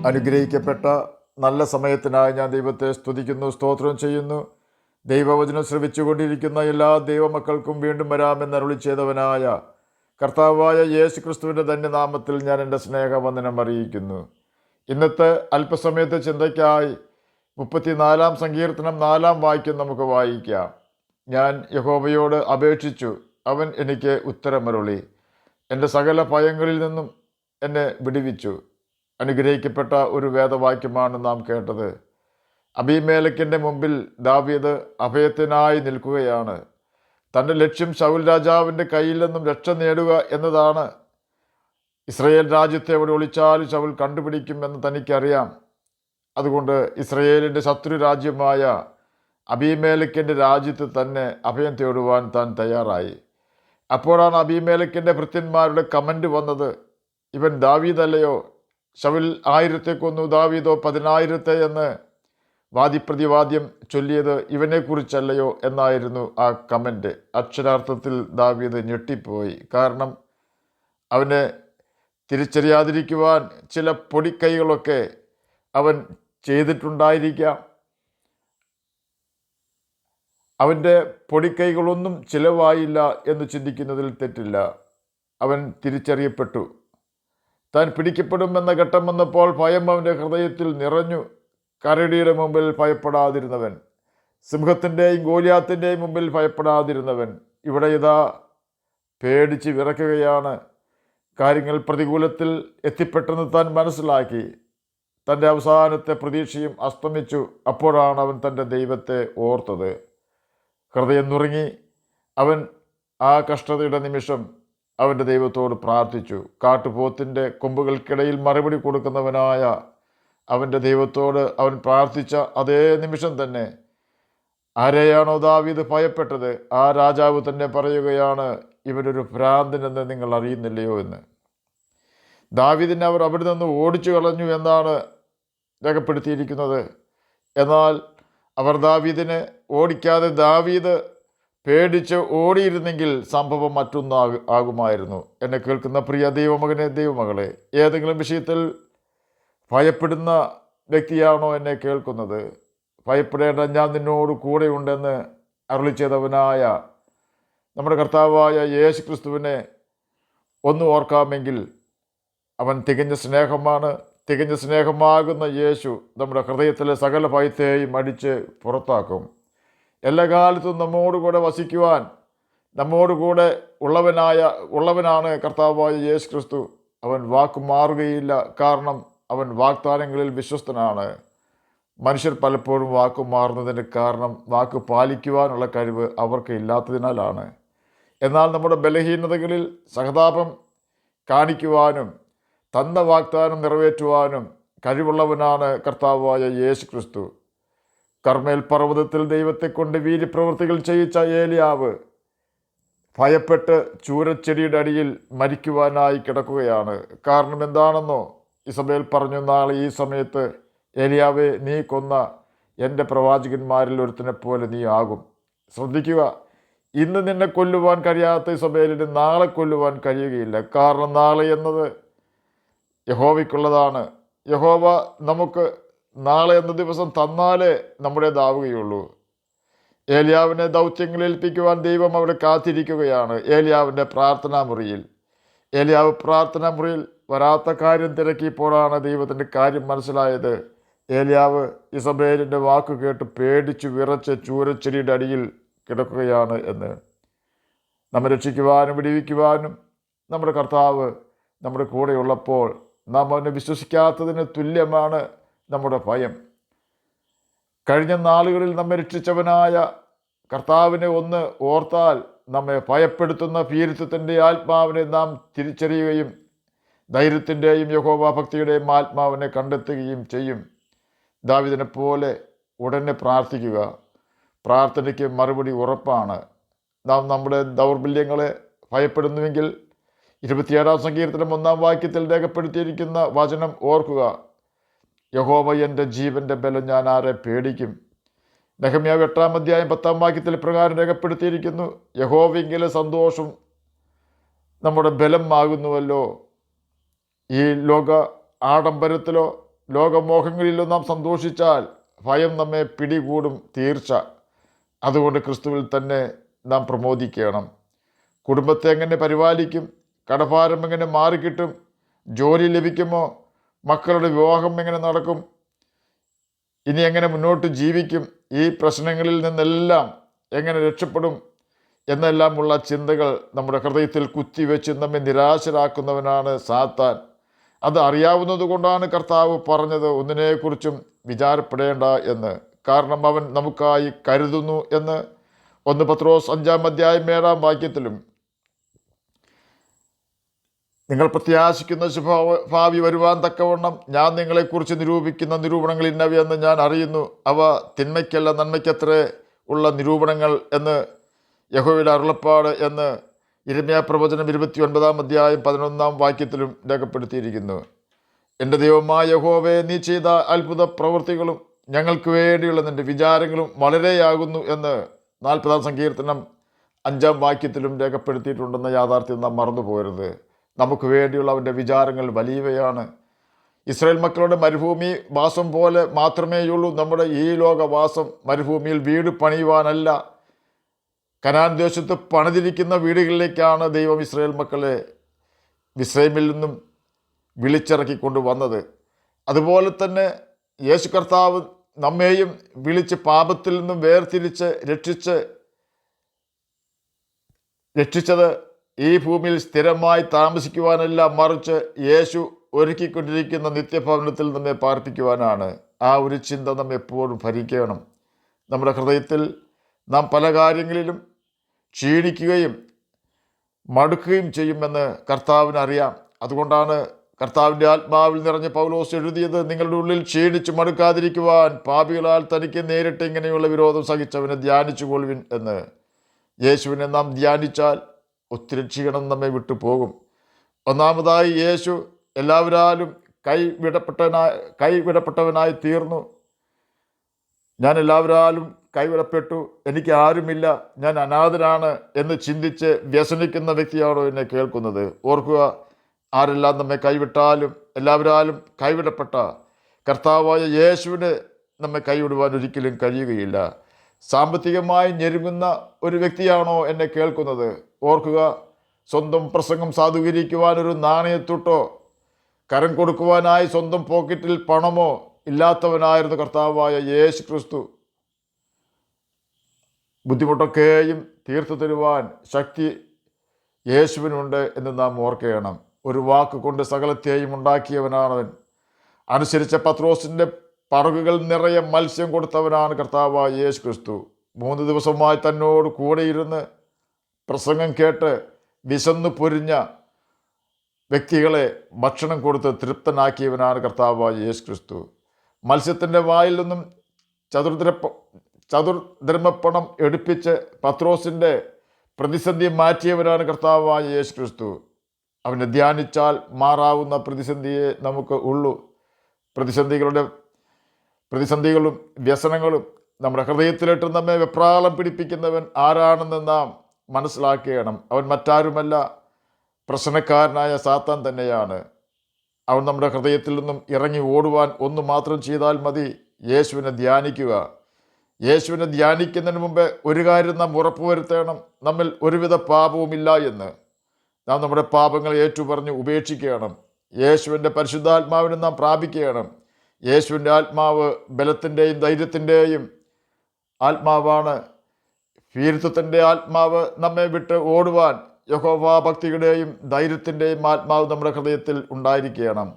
അനുഗ്രഹിക്കപ്പെട്ട നല്ല സമയത്തിനായി ഞാൻ ദൈവത്തെ സ്തുതിക്കുന്നു, സ്തോത്രം ചെയ്യുന്നു. ദൈവവചനം ശ്രവിച്ചുകൊണ്ടിരിക്കുന്ന എല്ലാ ദൈവമക്കൾക്കും വീണ്ടും വരാമെന്ന് അരുളി ചെയ്തവനായ കർത്താവായ യേശു ക്രിസ്തുവിൻ്റെ ധന്യനാമത്തിൽ ഞാൻ എൻ്റെ സ്നേഹവന്ദനം അറിയിക്കുന്നു. ഇന്നത്തെ അല്പസമയത്തെ ചിന്തയ്ക്കായി 34 സങ്കീർത്തനം 4 വാക്യം നമുക്ക് വായിക്കാം. ഞാൻ യഹോവയോട് അപേക്ഷിച്ചു, അവൻ എനിക്ക് ഉത്തരമരുളി, എൻ്റെ സകല ഭയങ്ങളിൽ നിന്നും എന്നെ വിടുവിച്ചു. അനുഗ്രഹിക്കപ്പെട്ട ഒരു വേദവാക്യമാണ് നാം കേട്ടത്. അബീമേലെക്കിൻ്റെ മുമ്പിൽ ദാവീദ് അഭയത്തിനായി നിൽക്കുകയാണ്. തൻ്റെ ലക്ഷ്യം ശൗൽ രാജാവിൻ്റെ കയ്യിൽ നിന്നും രക്ഷ നേടുക എന്നതാണ്. ഇസ്രയേൽ രാജ്യത്തെ എവിടെ ഒളിച്ചാലും ശൗൽ കണ്ടുപിടിക്കുമെന്ന് തനിക്കറിയാം. അതുകൊണ്ട് ഇസ്രയേലിൻ്റെ ശത്രു രാജ്യമായ അബീമേലെക്കിൻ്റെ രാജ്യത്ത് തന്നെ അഭയം തേടുവാൻ താൻ തയ്യാറായി. അപ്പോഴാണ് അബീമേലെക്കിൻ്റെ ഭൃത്യന്മാരുടെ കമൻ്റ് വന്നത്, ഇവൻ ദാവീദല്ലയോ? ശൗൽ 1000 കൊന്നു, ദാവീദോ 10,000 എന്ന് വാദിപ്രതിവാദ്യം ചൊല്ലിയത് ഇവനെക്കുറിച്ചല്ലയോ എന്നായിരുന്നു ആ കമൻ്റ്. അക്ഷരാർത്ഥത്തിൽ ദാവീദ് ഞെട്ടിപ്പോയി. കാരണം അവനെ തിരിച്ചറിയാതിരിക്കുവാൻ ചില പൊടിക്കൈകളൊക്കെ അവൻ ചെയ്തിട്ടുണ്ടായിരിക്കാം. അവൻ്റെ പൊടിക്കൈകളൊന്നും ചിലവായില്ല എന്ന് ചിന്തിക്കുന്നതിൽ തെറ്റില്ല. അവൻ തിരിച്ചറിയപ്പെട്ടു. താൻ പിടിക്കപ്പെടുമെന്ന ഘട്ടം വന്നപ്പോൾ ഭയം അവൻ്റെ ഹൃദയത്തിൽ നിറഞ്ഞു. കരടിയുടെ മുമ്പിൽ ഭയപ്പെടാതിരുന്നവൻ, സിംഹത്തിൻ്റെയും ഗോലിയാത്തിൻ്റെയും മുമ്പിൽ ഭയപ്പെടാതിരുന്നവൻ ഇവിടെ ഇതാ പേടിച്ച് വിറയ്ക്കുകയാണ്. കാര്യങ്ങൾ പ്രതികൂലത്തിൽ എത്തിപ്പെട്ടെന്ന് താൻ മനസ്സിലാക്കി. തൻ്റെ അവസാനത്തെ പ്രതീക്ഷയും അസ്തമിച്ചു. അപ്പോഴാണ് അവൻ തൻ്റെ ദൈവത്തെ ഓർത്തത്. ഹൃദയം നുറുങ്ങി അവൻ ആ കഷ്ടതയുടെ നിമിഷം അവൻ്റെ ദൈവത്തോട് പ്രാർത്ഥിച്ചു. കാട്ടുപോത്തിൻ്റെ കൊമ്പുകൾക്കിടയിൽ മറുപടി കൊടുക്കുന്നവനായ അവൻ്റെ ദൈവത്തോട് അവൻ പ്രാർത്ഥിച്ച അതേ നിമിഷം തന്നെ ആരെയാണോ ദാവീദ് ഭയപ്പെട്ടത്, ആ രാജാവ് തന്നെ പറയുകയാണ്, ഇവനൊരു ഭ്രാന്തനെന്ന് നിങ്ങൾ അറിയുന്നില്ലയോ എന്ന്. ദാവീദിനെ അവർ അവിടെ നിന്ന് ഓടിച്ചു കളഞ്ഞു എന്നാണ് രേഖപ്പെടുത്തിയിരിക്കുന്നത്. എന്നാൽ അവർ ദാവീദിനെ ഓടിക്കാതെ ദാവീദ് പേടിച്ച് ഓടിയിരുന്നെങ്കിൽ സംഭവം മറ്റൊന്നാകുമായിരുന്നു. എന്നെ കേൾക്കുന്ന പ്രിയ ദൈവമകനെ, ദൈവമകളെ, ഏതെങ്കിലും വിഷയത്തിൽ ഭയപ്പെടുന്ന വ്യക്തിയാണോ എന്നെ കേൾക്കുന്നത്? ഭയപ്പെടേണ്ട, ഞാൻ നിന്നോട് കൂടെയുണ്ടെന്ന് അരുളി ചെയ്തവനായ നമ്മുടെ കർത്താവായ യേശു ക്രിസ്തുവിനെ ഒന്ന് ഓർക്കാമെങ്കിൽ അവൻ തികഞ്ഞ സ്നേഹമാണ്. തികഞ്ഞ സ്നേഹമാകുന്ന യേശു നമ്മുടെ ഹൃദയത്തിലെ സകല ഭയത്തെയും അടിച്ച് പുറത്താക്കും. എല്ലാ കാലത്തും നമ്മോടുകൂടെ വസിക്കുവാൻ നമ്മോടുകൂടെ ഉള്ളവനാണ് കർത്താവായ യേശു ക്രിസ്തു. അവൻ വാക്ക് മാറുകയില്ല. കാരണം അവൻ വാഗ്ദാനങ്ങളിൽ വിശ്വസ്തനാണ്. മനുഷ്യർ പലപ്പോഴും വാക്ക് മാറുന്നതിന് കാരണം വാക്ക് പാലിക്കുവാനുള്ള കഴിവ് അവർക്ക് ഇല്ലാത്തതിനാലാണ്. എന്നാൽ നമ്മുടെ ബലഹീനതകളിൽ സഹതാപം കാണിക്കുവാനും തന്ന വാഗ്ദാനം നിറവേറ്റുവാനും കഴിവുള്ളവനാണ് കർത്താവായ യേശു ക്രിസ്തു. കർമ്മേൽ പർവ്വതത്തിൽ ദൈവത്തെക്കൊണ്ട് വീര്യപ്രവൃത്തികൾ ചെയ്യിച്ച ഏലിയാവ് ഭയപ്പെട്ട് ചൂരച്ചെടിയുടെ അടിയിൽ മരിക്കുവാനായി കിടക്കുകയാണ്. കാരണം എന്താണെന്നോ? ഇസബേൽ പറഞ്ഞു, നാളെ ഈ സമയത്ത് ഏലിയാവെ, നീ കൊന്ന എൻ്റെ പ്രവാചകന്മാരിൽ ഒരുത്തിനെ പോലെ നീ ആകും. ശ്രദ്ധിക്കുക, ഇന്ന് നിന്നെ കൊല്ലുവാൻ കഴിയാത്ത ഇസബേലിന് നാളെ കൊല്ലുവാൻ കഴിയുകയില്ല. കാരണം നാളെ എന്നത് യഹോവയ്ക്കുള്ളതാണ്. യഹോവ നമുക്ക് നാളെ എന്ന ദിവസം തന്നാലേ നമ്മുടേതാവുകയുള്ളൂ. ഏലിയാവിനെ ദൗത്യങ്ങൾ ഏൽപ്പിക്കുവാൻ ദൈവം അവിടെ കാത്തിരിക്കുകയാണ്. ഏലിയാവിൻ്റെ പ്രാർത്ഥനാ മുറിയിൽ ഏലിയാവ് പ്രാർത്ഥനാ മുറിയിൽ വരാത്ത കാര്യം തിരക്കിയപ്പോഴാണ് ദൈവത്തിൻ്റെ കാര്യം മനസ്സിലായത്. ഏലിയാവ് ഇസബേലിൻ്റെ വാക്ക് കേട്ട് പേടിച്ചു വിറച്ച് ചൂരച്ചെടിയുടെ അടിയിൽ കിടക്കുകയാണ് എന്ന്. നമ്മെ രക്ഷിക്കുവാനും വിടുവിക്കുവാനും നമ്മുടെ കർത്താവ് നമ്മുടെ കൂടെയുള്ളപ്പോൾ നാം അവനെ വിശ്വസിക്കാത്തതിന് തുല്യമാണ് നമ്മുടെ ഭയം. കഴിഞ്ഞ നാളുകളിൽ നമ്മെ രക്ഷിച്ചവനായ കർത്താവിനെ ഒന്ന് ഓർത്താൽ നമ്മെ ഭയപ്പെടുത്തുന്ന ഭീരുത്വത്തിൻ്റെ ആത്മാവിനെ നാം തിരിച്ചറിയുകയും ധൈര്യത്തിൻ്റെയും യഹോവാഭക്തിയുടെയും ആത്മാവിനെ കണ്ടെത്തുകയും ചെയ്യും. ദാവീദിനെ പോലെ ഉടനെ പ്രാർത്ഥിക്കുക. പ്രാർത്ഥനയ്ക്ക് മറുപടി ഉറപ്പാണ്. നാം നമ്മുടെ ദൗർബല്യങ്ങളെ ഭയപ്പെടുന്നുവെങ്കിൽ 27 സങ്കീർത്തനം 1 വാക്യത്തിൽ രേഖപ്പെടുത്തിയിരിക്കുന്ന വചനം ഓർക്കുക. യഹോവ എൻ്റെ ജീവൻ്റെ ബലം, ഞാൻ ആരെ പേടിക്കും? നെഹമ്യാവ് 8 അധ്യായം 10 വാക്യത്തിൽ പ്രകാരം രേഖപ്പെടുത്തിയിരിക്കുന്നു, യഹോവയെങ്കിലെ സന്തോഷം നമ്മുടെ ബലം ആകുന്നുവല്ലോ. ഈ ലോക ആഡംബരത്തിലോ ലോകമോഹങ്ങളിലും നാം സന്തോഷിച്ചാൽ ഭയം നമ്മെ പിടികൂടും തീർച്ച. അതുകൊണ്ട് ക്രിസ്തുവിൽ തന്നെ നാം പ്രമോദിക്കണം. കുടുംബത്തെ എങ്ങനെ പരിപാലിക്കും? കടഭാരം എങ്ങനെ മാറിക്കിട്ടും? ജോലി ലഭിക്കുമോ? മക്കളുടെ വിവാഹം എങ്ങനെ നടക്കും? ഇനി എങ്ങനെ മുന്നോട്ട് ജീവിക്കും? ഈ പ്രശ്നങ്ങളിൽ നിന്നെല്ലാം എങ്ങനെ രക്ഷപ്പെടും എന്നെല്ലാമുള്ള ചിന്തകൾ നമ്മുടെ ഹൃദയത്തിൽ കുത്തിവെച്ച് നമ്മെ നിരാശരാക്കുന്നവനാണ് സാത്താൻ. അത് അറിയാവുന്നത് കൊണ്ടാണ് കർത്താവ് പറഞ്ഞത് ഒന്നിനെക്കുറിച്ചും വിചാരപ്പെടേണ്ട എന്ന്. കാരണം അവൻ നമുക്കായി കരുതുന്നു എന്ന് 1 പത്രോസ് 5-7 നിങ്ങൾ പ്രത്യാശിക്കുന്ന ഭാവി വരുവാൻ തക്കവണ്ണം ഞാൻ നിങ്ങളെക്കുറിച്ച് നിരൂപിക്കുന്ന നിരൂപണങ്ങൾ ഇന്നവയെന്ന് ഞാൻ അറിയുന്നു. അവ തിന്മയ്ക്കല്ല നന്മയ്ക്കത്രേ ഉള്ള നിരൂപണങ്ങൾ എന്ന് യഹോവയുടെ അരുളപ്പാട് എന്ന് യിരെമ്യാ പ്രവചനം 29-11 രേഖപ്പെടുത്തിയിരിക്കുന്നു. എൻ്റെ ദൈവമായ യഹോവേ, നീ ചെയ്ത അത്ഭുത പ്രവൃത്തികളും ഞങ്ങൾക്ക് വേണ്ടിയുള്ള നിൻ്റെ വിചാരങ്ങളും വളരെയാകുന്നു എന്ന് 40 സങ്കീർത്തനം 5 രേഖപ്പെടുത്തിയിട്ടുണ്ടെന്ന യാഥാർത്ഥ്യം നാം മറന്നു പോകരുത്. നമുക്ക് വേണ്ടിയുള്ള അവൻ്റെ വിചാരങ്ങൾ വലിയവയാണ്. ഇസ്രായേൽ മക്കളുടെ മരുഭൂമി വാസം പോലെ മാത്രമേയുള്ളൂ നമ്മുടെ ഈ ലോകവാസം. മരുഭൂമിയിൽ വീട് പണിയുവാനല്ല, കനാൻ ദേശത്ത് പണിതിരിക്കുന്ന വീടുകളിലേക്കാണ് ദൈവം ഇസ്രായേൽ മക്കളെ മിസ്രയീമിൽ നിന്നും വിളിച്ചിറക്കിക്കൊണ്ട് വന്നത്. അതുപോലെ തന്നെ യേശു കർത്താവ് നമ്മെയും വിളിച്ച് പാപത്തിൽ നിന്നും വേർതിരിച്ച് രക്ഷിച്ചത് ഈ ഭൂമിയിൽ സ്ഥിരമായി താമസിക്കുവാനല്ല, മറിച്ച് യേശു ഒരുക്കിക്കൊണ്ടിരിക്കുന്ന നിത്യഭവനത്തിൽ നമ്മെ പാർപ്പിക്കുവാനാണ്. ആ ഒരു ചിന്ത നമ്മെ എപ്പോഴും ഭരിക്കണം. നമ്മുടെ ഹൃദയത്തിൽ നാം പല കാര്യങ്ങളിലും ക്ഷീണിക്കുകയും മടുക്കുകയും ചെയ്യുമെന്ന് കർത്താവിനറിയാം. അതുകൊണ്ടാണ് കർത്താവിൻ്റെ ആത്മാവിൽ നിറഞ്ഞ പൗലോസ് എഴുതിയത്, നിങ്ങളുടെ ഉള്ളിൽ ക്ഷീണിച്ച് മടുക്കാതിരിക്കുവാൻ പാപികളാൽ തനിക്ക് നേരിട്ട് ഇങ്ങനെയുള്ള വിരോധം സഹിച്ചവനെ ധ്യാനിച്ചുകൊള്ളുവിൻ എന്ന്. യേശുവിനെ നാം ധ്യാനിച്ചാൽ ഒത്തിരി ക്ഷീണം നമ്മെ വിട്ടു പോകും. ഒന്നാമതായി യേശു എല്ലാവരാലും കൈവിടപ്പെട്ടവനായി തീർന്നു. ഞാൻ എല്ലാവരാലും കൈവിടപ്പെട്ടു, എനിക്ക് ആരുമില്ല, ഞാൻ അനാഥനാണ് എന്ന് ചിന്തിച്ച് വ്യസനിക്കുന്ന വ്യക്തിയാണോ എന്നെ കേൾക്കുന്നത്? ഓർക്കുക, ആരെല്ലാം നമ്മെ കൈവിട്ടാലും എല്ലാവരാലും കൈവിടപ്പെട്ട കർത്താവായ യേശുവിന് നമ്മെ കൈവിടുവാൻ ഒരിക്കലും കഴിയുകയില്ല. സാമ്പത്തികമായി ഞെരുങ്ങുന്ന ഒരു വ്യക്തിയാണോ എന്നെ കേൾക്കുന്നത്? ഓർക്കുക, സ്വന്തം പ്രസംഗം സാധൂകരിക്കുവാൻ ഒരു നാണയത്തുട്ടോ കരം കൊടുക്കുവാനായി സ്വന്തം പോക്കറ്റിൽ പണമോ ഇല്ലാത്തവനായിരുന്നു കർത്താവായ യേശു ക്രിസ്തു. ബുദ്ധിമുട്ടൊക്കെയും തീർത്തു തരുവാൻ ശക്തി യേശുവിനുണ്ട് എന്ന് നാം ഓർക്കണം. ഒരു വാക്ക് കൊണ്ട് സകലത്തെയും ഉണ്ടാക്കിയവനാണവൻ. അനുസരിച്ച പത്രോസിൻ്റെ പറകുകൾ നിറയെ മത്സ്യം കൊടുത്തവനാണ് കർത്താവായ യേശു ക്രിസ്തു. 3 ദിവസമായി തന്നോട് കൂടെയിരുന്ന് പ്രസംഗം കേട്ട് വിശന്നു പൊരിഞ്ഞ വ്യക്തികളെ ഭക്ഷണം കൊടുത്ത് തൃപ്തനാക്കിയവനാണ് കർത്താവായ യേശു ക്രിസ്തു. മത്സ്യത്തിൻ്റെ വായിൽ നിന്നും ചതുർദ്രഹ്മപ്പണം എടുപ്പിച്ച് പത്രോസിൻ്റെ പ്രതിസന്ധി മാറ്റിയവനാണ് കർത്താവായ യേശു ക്രിസ്തു. അവനെ ധ്യാനിച്ചാൽ മാറാവുന്ന പ്രതിസന്ധിയെ നമുക്ക് ഉള്ളൂ. പ്രതിസന്ധികളും വ്യസനങ്ങളും നമ്മുടെ ഹൃദയത്തിലിട്ട് നമ്മെ വെപ്രാളം പിടിപ്പിക്കുന്നവൻ ആരാണെന്ന് നാം മനസ്സിലാക്കണം. അവൻ മറ്റാരുമല്ല, പ്രശ്നക്കാരനായ സാത്താൻ തന്നെയാണ്. അവൻ നമ്മുടെ ഹൃദയത്തിൽ നിന്നും ഇറങ്ങി ഓടുവാൻ ഒന്ന് മാത്രം ചെയ്താൽ മതി, യേശുവിനെ ധ്യാനിക്കുക. യേശുവിനെ ധ്യാനിക്കുന്നതിന് മുമ്പ് ഒരു കാര്യം നാം ഉറപ്പുവരുത്തണം, നമ്മിൽ ഒരുവിധ പാപവുമില്ല എന്ന്. നാം നമ്മുടെ പാപങ്ങൾ ഏറ്റുപറഞ്ഞ് ഉപേക്ഷിക്കണം. യേശുവിൻ്റെ പരിശുദ്ധാത്മാവിനെ നാം പ്രാപിക്കണം. യേശുവിൻ്റെ ആത്മാവ് ബലത്തിൻ്റെയും ധൈര്യത്തിൻ്റെയും ആത്മാവാണ്. ഭീരുത്വത്തിൻ്റെ ആത്മാവ് നമ്മെ വിട്ട് ഓടുവാൻ യഹോവ ഭക്തിയുടെയും ധൈര്യത്തിൻ്റെയും ആത്മാവ് നമ്മുടെ ഹൃദയത്തിൽ ഉണ്ടായിരിക്കണം.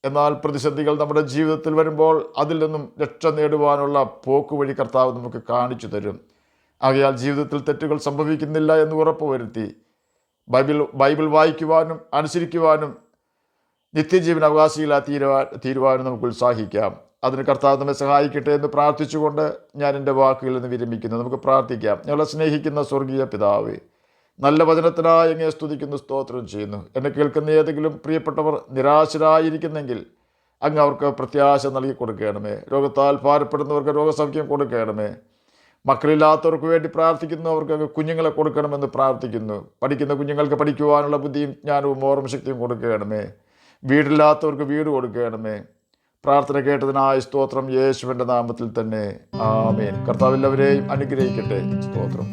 എന്നാൽ പ്രതിസന്ധികൾ നമ്മുടെ ജീവിതത്തിൽ വരുമ്പോൾ അതിൽ നിന്നും രക്ഷ നേടുവാനുള്ള പോക്കുവഴി കർത്താവ് നമുക്ക് കാണിച്ചു തരും. ആകയാൽ ജീവിതത്തിൽ തെറ്റുകൾ സംഭവിക്കുന്നില്ല എന്ന് ഉറപ്പുവരുത്തി ബൈബിൾ വായിക്കുവാനും അനുസരിക്കുവാനും നിത്യജീവൻ അവകാശികളായി തീരുവാനും നമുക്ക് ഉത്സാഹിക്കാം. അതിന് കർത്താവ് നമ്മെ സഹായിക്കട്ടെ എന്ന് പ്രാർത്ഥിച്ചുകൊണ്ട് ഞാൻ എൻ്റെ വാക്കുകളിൽ നിന്ന് വിരമിക്കുന്നു. നമുക്ക് പ്രാർത്ഥിക്കാം. ഞങ്ങളെ സ്നേഹിക്കുന്ന സ്വർഗീയ പിതാവേ, നല്ല വചനത്തിനായി അങ്ങയെ സ്തുതിക്കുന്നു, സ്തോത്രം ചെയ്യുന്നു. എന്നെ കേൾക്കുന്ന ഏതെങ്കിലും പ്രിയപ്പെട്ടവർ നിരാശരായിരിക്കുന്നെങ്കിൽ അങ്ങ് അവർക്ക് പ്രത്യാശ നൽകി കൊടുക്കണമേ. രോഗത്താൽ ഭാരപ്പെടുന്നവർക്ക് രോഗസൗഖ്യം കൊടുക്കണമേ. മക്കളില്ലാത്തവർക്ക് വേണ്ടി പ്രാർത്ഥിക്കുന്നു, അവർക്ക് കുഞ്ഞുങ്ങളെ കൊടുക്കണമെന്ന് പ്രാർത്ഥിക്കുന്നു. പഠിക്കുന്ന കുഞ്ഞുങ്ങൾക്ക് പഠിക്കുവാനുള്ള ബുദ്ധിയും ജ്ഞാനവും ഓർമ്മ ശക്തിയും കൊടുക്കണമേ. വീടില്ലാത്തവർക്ക് വീട് കൊടുക്കണമേ. പ്രാർത്ഥന കേട്ടതിനായി സ്തോത്രം. യേശുവിൻ്റെ നാമത്തിൽ തന്നെ ആമേൻ. കർത്താവ് എല്ലാവരെയും അനുഗ്രഹിക്കട്ടെ. സ്തോത്രം.